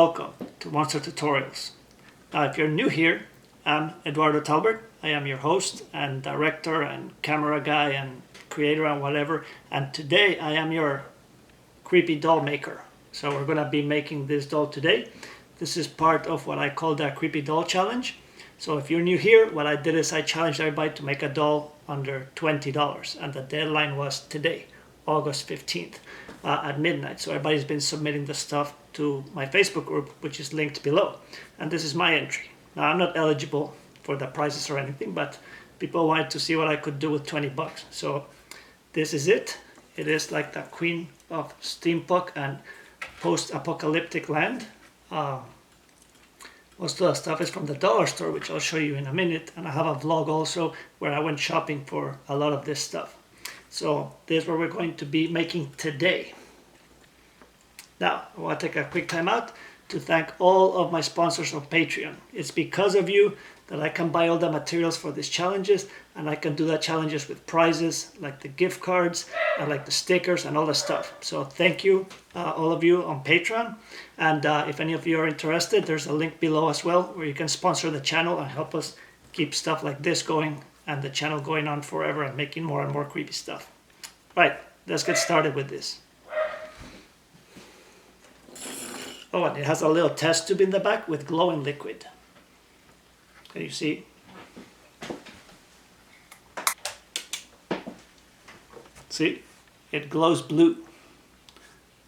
Welcome to Monster Tutorials. Now if you're new here, I'm Eduardo Talbert. I am your host and director and camera guy and creator and whatever. And today I am your creepy doll maker. So we're going to be making this doll today. This is part of what I call the creepy doll challenge. So if you're new here, what I did is I challenged everybody to make a doll under $20. And the deadline was today, August 15th at midnight. So everybody's been submitting the stuff to my Facebook group, which is linked below. And this is my entry. Now I'm not eligible for the prizes or anything, but people wanted to see what I could do with 20 bucks. So this is it. It is like the queen of steampunk and post-apocalyptic land. Most of the stuff is from the dollar store, which I'll show you in a minute. And I have a vlog also where I went shopping for a lot of this stuff. So this is what we're going to be making today. Now, I want to take a quick time out to thank all of my sponsors on Patreon. It's because of you that I can buy all the materials for these challenges, and I can do the challenges with prizes like the gift cards and like the stickers and all the stuff. So thank you, all of you on Patreon. And if any of you are interested, there's a link below as well where you can sponsor the channel and help us keep stuff like this going and the channel going on forever and making more and more creepy stuff. Right, let's get started with this. Oh, and it has a little test tube in the back with glowing liquid. Can you see? See? It glows blue.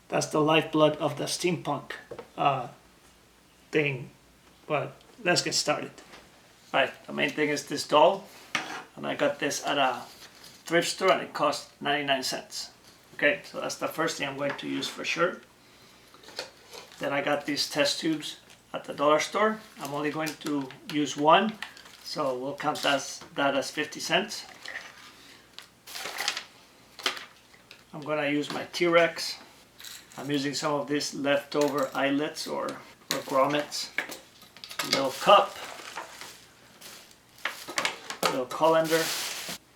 That's the lifeblood of the steampunk thing. But let's get started. Right, the main thing is this doll. And I got this at a thrift store and it cost 99 cents. Okay, so that's the first thing I'm going to use for sure. Then I got these test tubes at the dollar store. I'm only going to use one, so we'll count that as 50 cents. I'm going to use my TRex. I'm using some of these leftover eyelets or grommets. A little cup. A little colander.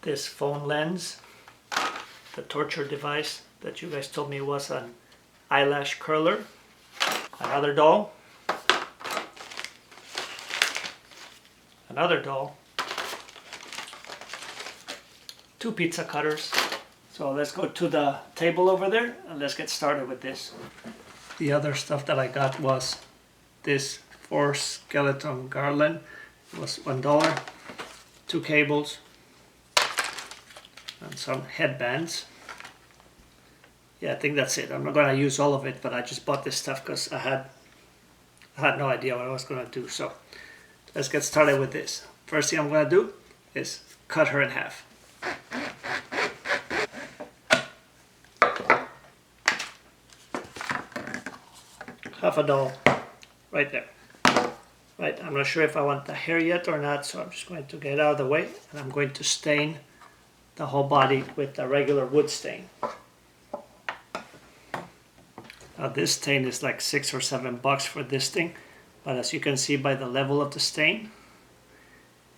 This phone lens. The torture device that you guys told me was an eyelash curler. Another doll. Another doll. 2 pizza cutters. So let's go to the table over there and let's get started with this. The other stuff that I got was this 4 skeleton garland. It was $1. 2 cables. And some headbands. Yeah, I think that's it. I'm not going to use all of it, but I just bought this stuff because I had no idea what I was going to do. So let's get started with this. First thing I'm going to do is cut her in half. Half a doll right there. Right, I'm not sure if I want the hair yet or not, so I'm just going to get it out of the way and I'm going to stain the whole body with the regular wood stain. Now this stain is like $6 or $7 for this thing, but as you can see by the level of the stain,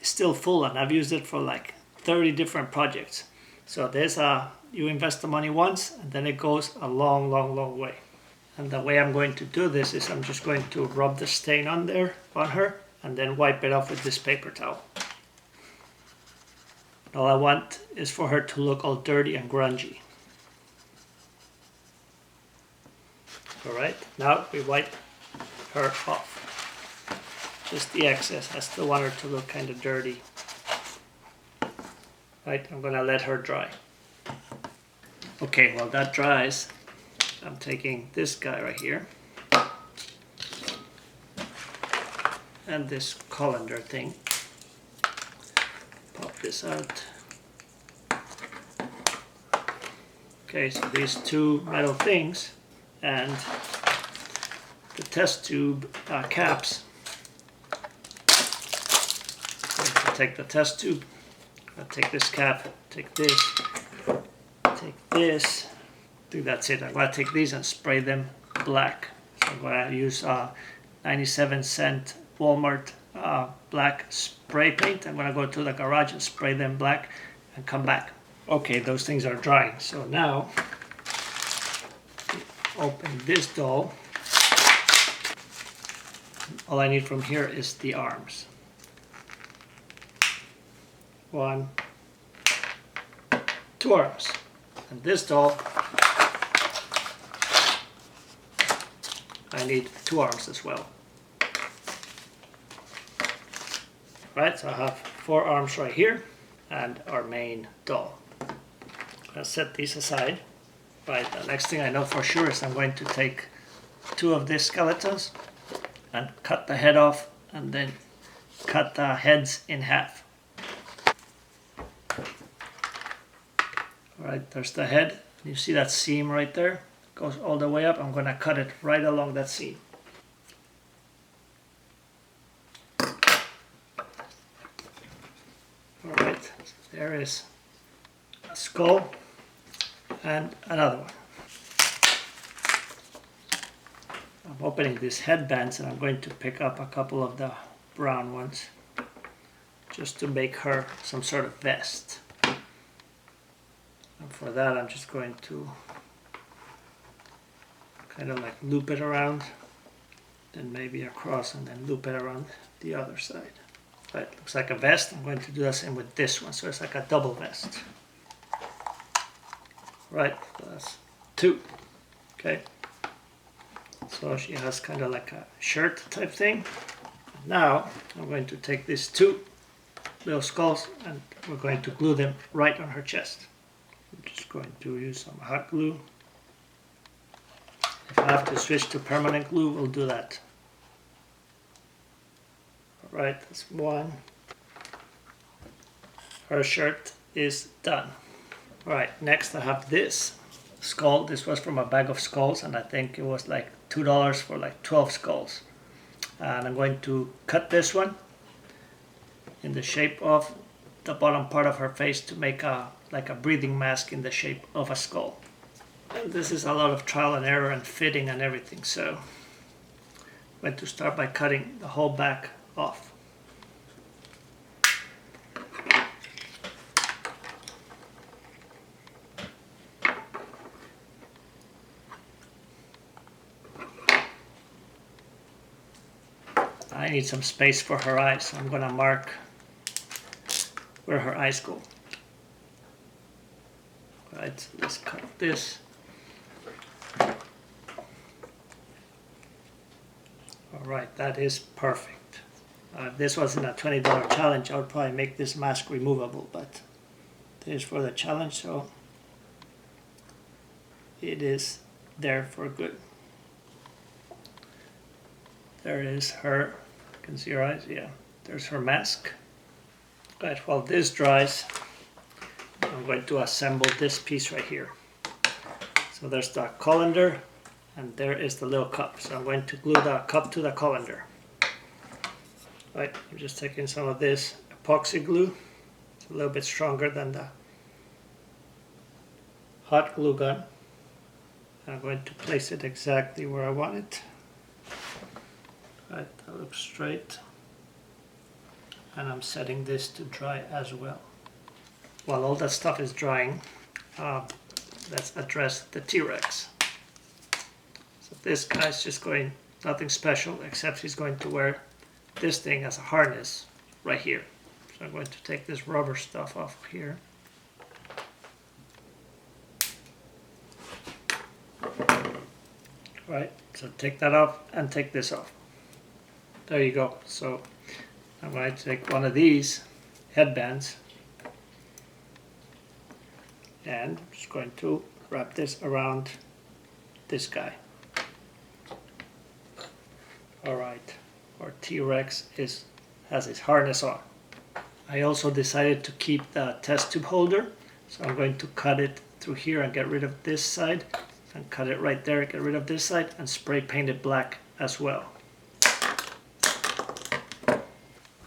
it's still full and I've used it for like 30 different projects. So there's you invest the money once and then it goes a long, long, long way. And the way I'm going to do this is I'm just going to rub the stain on her, and then wipe it off with this paper towel. All I want is for her to look all dirty and grungy. Alright, now we wipe her off. Just the excess. I still want her to look kind of dirty. Right, I'm gonna let her dry. Okay, while that dries, I'm taking this guy right here. And this colander thing. Pop this out. Okay, so these 2 metal things and the test tube caps. So take the test tube, I'll take this cap, take this, take this. I think that's it. I'm going to take these and spray them black. So I'm going to use 97-cent Walmart black spray paint. I'm going to go to the garage and spray them black and come back. Okay, those things are drying. So now open this doll. all I need from here is the arms. 1, 2 arms. And this doll, I need 2 arms as well. Right, so I have 4 arms right here and our main doll. I'll set these aside. Right, the next thing I know for sure is I'm going to take 2 of these skeletons and cut the head off and then cut the heads in half. Alright, there's the head. You see that seam right there? It goes all the way up. I'm going to cut it right along that seam. Alright, so there is a skull and another one. I'm opening these headbands and I'm going to pick up a couple of the brown ones just to make her some sort of vest. And for that I'm just going to kind of like loop it around, then maybe across and then loop it around the other side. Right, looks like a vest. I'm going to do the same with this one, so it's like a double vest. Right, so that's 2. Okay. So she has kind of like a shirt type thing. Now I'm going to take these 2 little skulls and we're going to glue them right on her chest. I'm just going to use some hot glue. If I have to switch to permanent glue, we'll do that. Alright, that's 1. Her shirt is done. Alright, next I have this skull. This was from a bag of skulls and I think it was like $2 for like 12 skulls. And I'm going to cut this one in the shape of the bottom part of her face to make a like a breathing mask in the shape of a skull. And this is a lot of trial and error and fitting and everything, so I'm going to start by cutting the whole back off. I need some space for her eyes, so I'm going to mark where her eyes go. Right, so let's cut this. Alright, that is perfect. If this wasn't a $20 challenge, I would probably make this mask removable, but this is for the challenge, so it is there for good. There is her, you can see her eyes, yeah, there's her mask. Right, while this dries, I'm going to assemble this piece right here. So there's the colander and there is the little cup. So I'm going to glue the cup to the colander. Right, I'm just taking some of this epoxy glue. It's a little bit stronger than the hot glue gun. And I'm going to place it exactly where I want it. Right, that looks straight. And I'm setting this to dry as well. While all that stuff is drying, let's address the T-Rex. So this guy's just going, nothing special, except he's going to wear this thing as a harness right here. So I'm going to take this rubber stuff off here. Right, so take that off and take this off. There you go. So I'm going to take one of these headbands and I'm just going to wrap this around this guy. Alright, our T-Rex has his harness on. I also decided to keep the test tube holder, so I'm going to cut it through here and get rid of this side, and cut it right there, get rid of this side, and spray paint it black as well.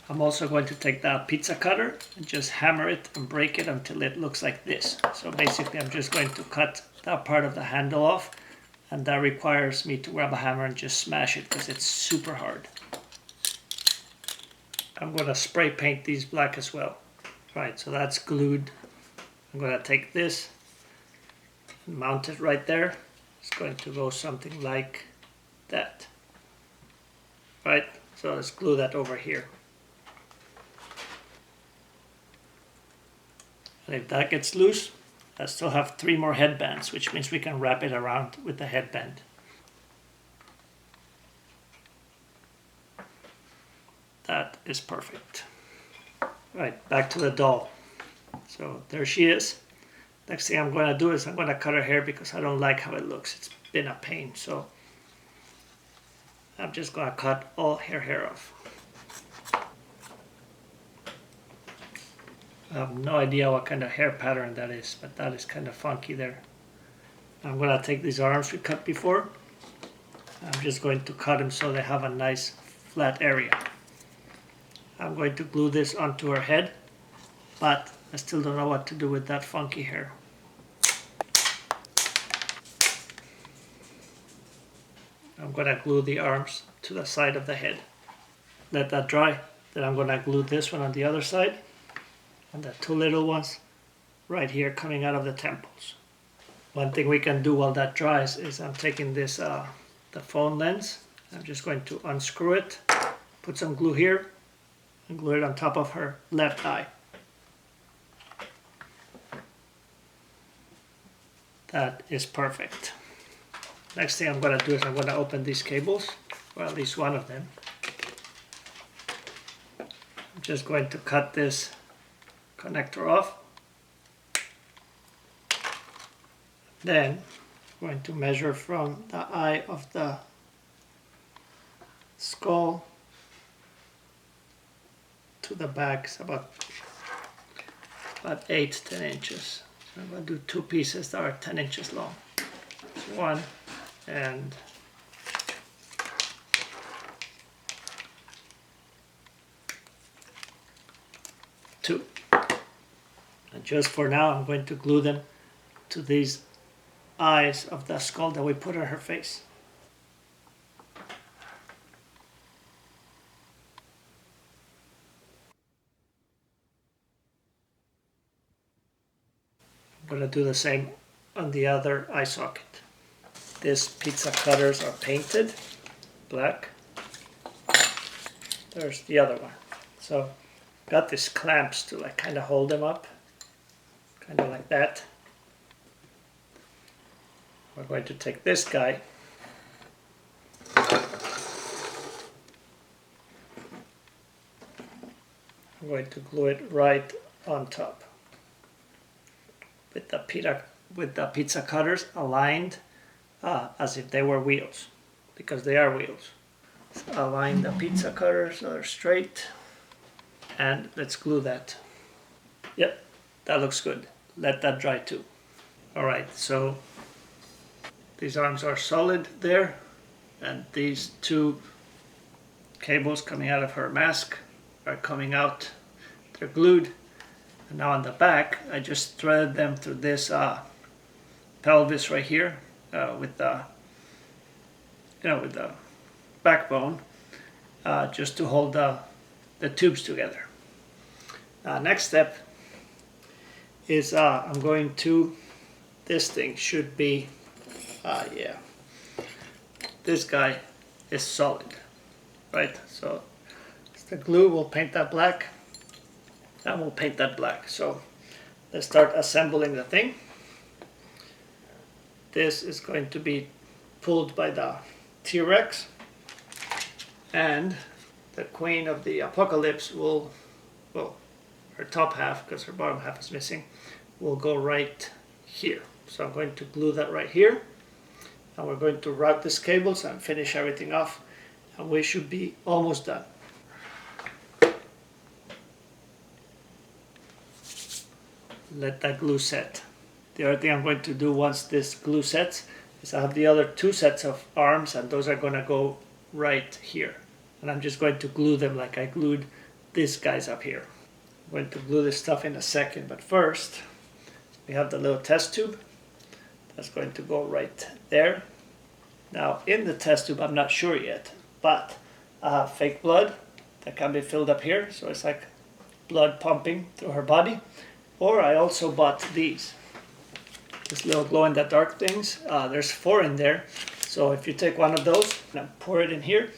I'm also going to take the pizza cutter and just hammer it and break it until it looks like this. So basically I'm just going to cut that part of the handle off, and that requires me to grab a hammer and just smash it because it's super hard. I'm going to spray paint these black as well. Right, so that's glued. I'm going to take this and mount it right there. It's going to go something like that. Right, So let's glue that over here. And if that gets loose, I still have 3 more headbands, which means we can wrap it around with the headband. That is perfect. Right, back to the doll. So there she is. Next thing I'm going to do is I'm going to cut her hair because I don't like how it looks. It's been a pain. So I'm just going to cut all her hair off. I have no idea what kind of hair pattern that is, but that is kind of funky there. I'm going to take these arms we cut before. I'm just going to cut them so they have a nice flat area. I'm going to glue this onto her head, but I still don't know what to do with that funky hair. I'm going to glue the arms to the side of the head. Let that dry. Then I'm going to glue this one on the other side. And the 2 little ones right here coming out of the temples. One thing we can do while that dries is I'm taking this, the phone lens. I'm just going to unscrew it, put some glue here, and glue it on top of her left eye. That is perfect. Next thing I'm going to do is I'm going to open these cables, or at least one of them. I'm just going to cut this connector off. Then I'm going to measure from the eye of the skull to the back. It's about 8-10 inches. So I'm going to do 2 pieces that are 10 inches long. So 1 and 2. And just for now, I'm going to glue them to these eyes of the skull that we put on her face. I'm going to do the same on the other eye socket. These pizza cutters are painted black. There's the other one. So got these clamps to like kind of hold them up. Kind of like that. We're going to take this guy. I'm going to glue it right on top. With the pizza cutters aligned as if they were wheels. Because they are wheels. So align the pizza cutters so they're straight. And let's glue that. Yep, that looks good. Let that dry too. Alright, so these arms are solid there, and these 2 cables coming out of her mask are coming out. They're glued. And now on the back, I just threaded them through this pelvis right here with the backbone, just to hold the tubes together. Next step is I'm going to, this thing should be, yeah, this guy is solid, right? So the glue will paint that black, and we'll paint that black. So let's start assembling the thing. This is going to be pulled by the TRex, and the Queen of the Apocalypse will, well, her top half, because her bottom half is missing, will go right here. So I'm going to glue that right here, and we're going to route these cables and finish everything off, and we should be almost done. Let that glue set. The other thing I'm going to do once this glue sets is I have the other 2 sets of arms, and those are going to go right here. And I'm just going to glue them like I glued these guys up here. I'm going to glue this stuff in a second, but first we have the little test tube. That's going to go right there. Now in the test tube, I'm not sure yet, but I have fake blood that can be filled up here. So it's like blood pumping through her body. Or I also bought these little glow-in-the-dark things. There's 4 in there. So if you take one of those and pour it in here,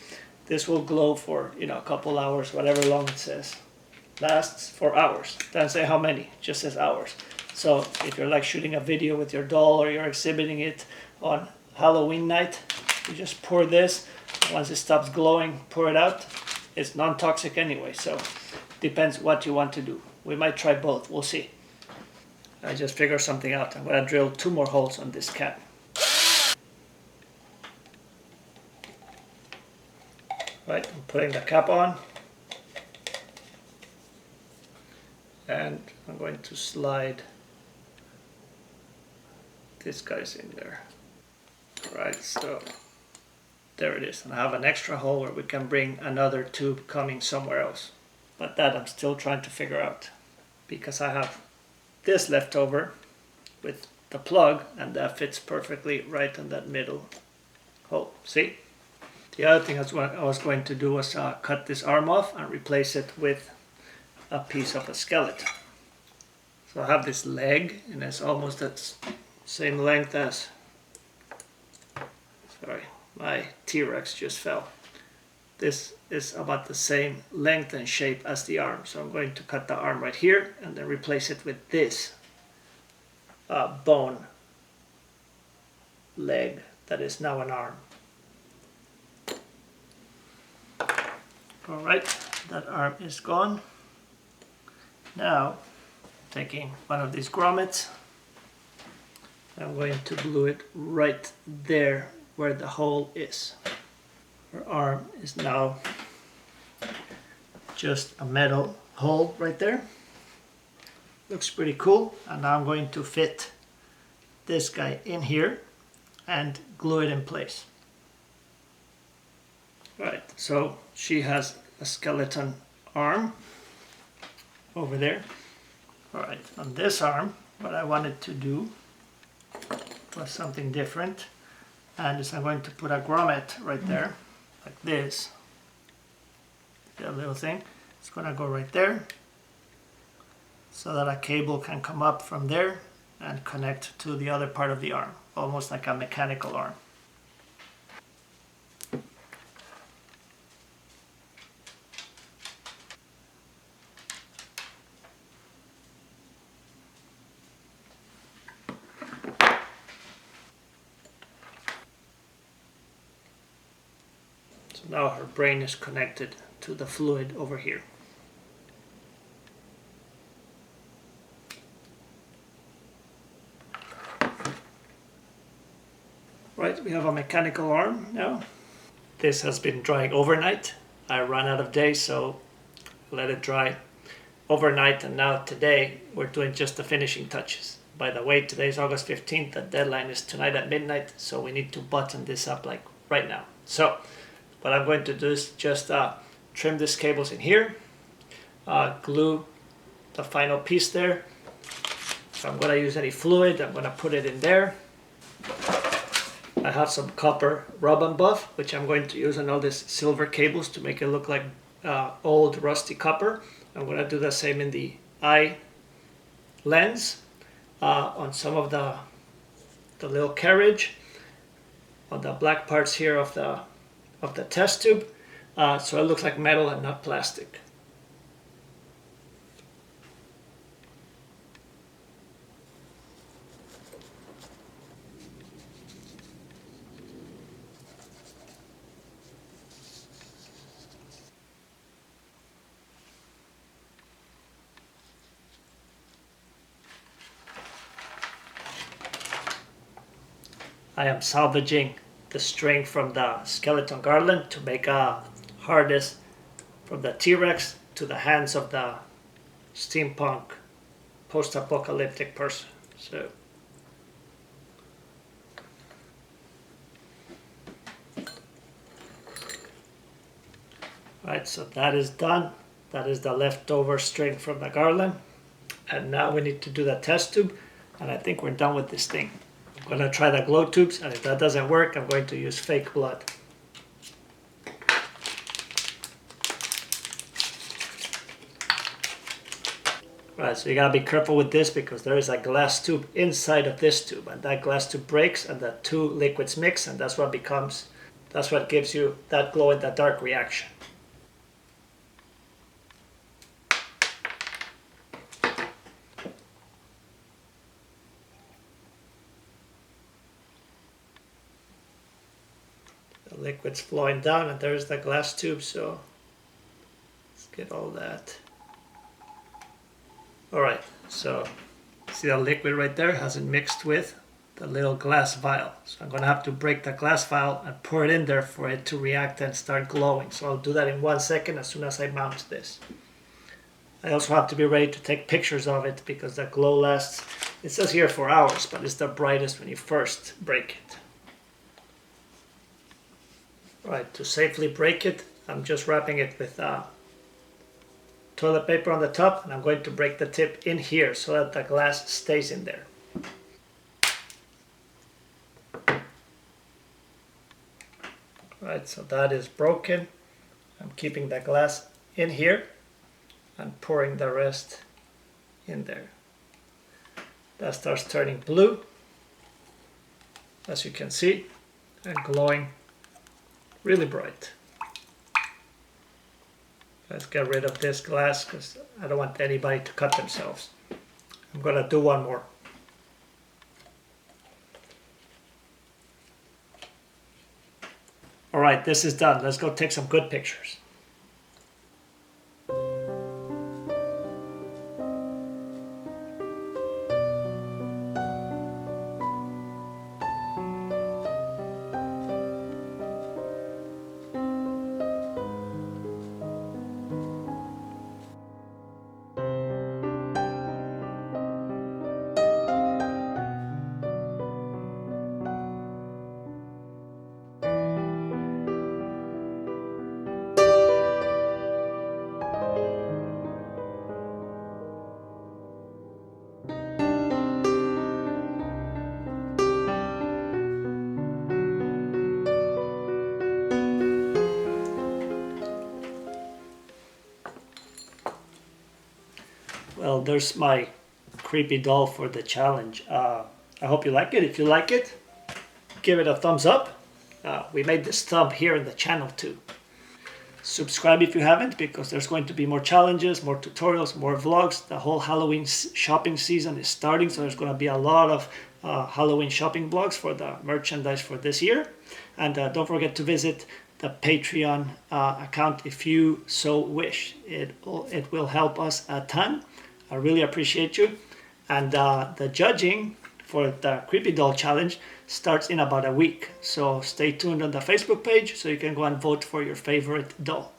This will glow for, you know, a couple hours, whatever long it says. Lasts for hours. Doesn't say how many, just says hours. So if you're like shooting a video with your doll or you're exhibiting it on Halloween night, you just pour this. Once it stops glowing, pour it out. It's non-toxic anyway, so depends what you want to do. We might try both, we'll see. I just figured something out. I'm gonna drill 2 more holes on this cap. Right, I'm putting the cap on. And I'm going to slide this guy's in there. Alright, so there it is. And I have an extra hole where we can bring another tube coming somewhere else. But that I'm still trying to figure out. Because I have this left over with the plug, and that fits perfectly right in that middle hole. See? The other thing I was going to do was cut this arm off and replace it with a piece of a skeleton. So I have this leg, and it's almost that same length as, sorry, my TRex just fell. This is about the same length and shape as the arm. So I'm going to cut the arm right here and then replace it with this bone leg that is now an arm. Alright, that arm is gone. Now, taking one of these grommets, I'm going to glue it right there where the hole is. Her arm is now just a metal hole right there. Looks pretty cool. And now I'm going to fit this guy in here and glue it in place. Right, so she has a skeleton arm over there. Alright, on this arm, what I wanted to do was something different. And is I'm going to put a grommet right there, like this. That little thing. It's going to go right there, so that a cable can come up from there and connect to the other part of the arm, almost like a mechanical arm. So now her brain is connected to the fluid over here. Right, we have a mechanical arm now. This has been drying overnight. I ran out of days, so let it dry overnight, and now today we're doing just the finishing touches. By the way, today is August 15th, the deadline is tonight at midnight, so we need to button this up like right now. So what I'm going to do is just trim these cables in here, glue the final piece there. If I'm going to use any fluid, I'm going to put it in there. I have some copper rub and buff, which I'm going to use on all these silver cables to make it look like old rusty copper. I'm going to do the same in the eye lens, on some of the little carriage, on the black parts here of the test tube, so it looks like metal and not plastic. I am salvaging the string from the skeleton garland to make a harness from the T-Rex to the hands of the steampunk post-apocalyptic person. So right, so that is done. That is the leftover string from the garland. And now we need to do the test tube, and I think we're done with this thing. I'm going to try the glow tubes, and if that doesn't work, I'm going to use fake blood. Right, so you gotta be careful with this because there is a glass tube inside of this tube, and that glass tube breaks and the two liquids mix, and that's what becomes That's what gives you that glow in the dark reaction. The liquid's flowing down and there's the glass tube, so let's get all that. Alright, so see the liquid right there hasn't mixed with the little glass vial. So I'm going to have to break the glass vial and pour it in there for it to react and start glowing. So I'll do that in 1 second as soon as I mount this. I also have to be ready to take pictures of it because the glow lasts, it says here for hours, but it's the brightest when you first break it. Right, to safely break it, I'm just wrapping it with toilet paper on the top, and I'm going to break the tip in here so that the glass stays in there. Right, so that is broken. I'm keeping the glass in here and pouring the rest in there. That starts turning blue, as you can see, and glowing really bright. Let's get rid of this glass because I don't want anybody to cut themselves. I'm going to do one more. Alright, this is done. Let's go take some good pictures. Well, there's my creepy doll for the challenge. I hope you like it. If you like it, give it a thumbs up. We made this thumb here in the channel too. Subscribe if you haven't, because there's going to be more challenges, more tutorials, more vlogs. The whole Halloween shopping season is starting, so there's going to be a lot of Halloween shopping vlogs for the merchandise for this year. And don't forget to visit the Patreon account if you so wish. It will help us a ton. I really appreciate you. And the judging for the Creepy Doll Challenge starts in about a week. So stay tuned on the Facebook page so you can go and vote for your favorite doll.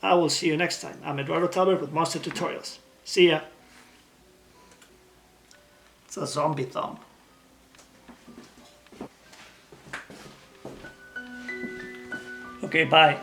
I will see you next time. I'm Eduardo Talbert with Monster Tutorials. See ya. It's a zombie thumb. Okay, bye.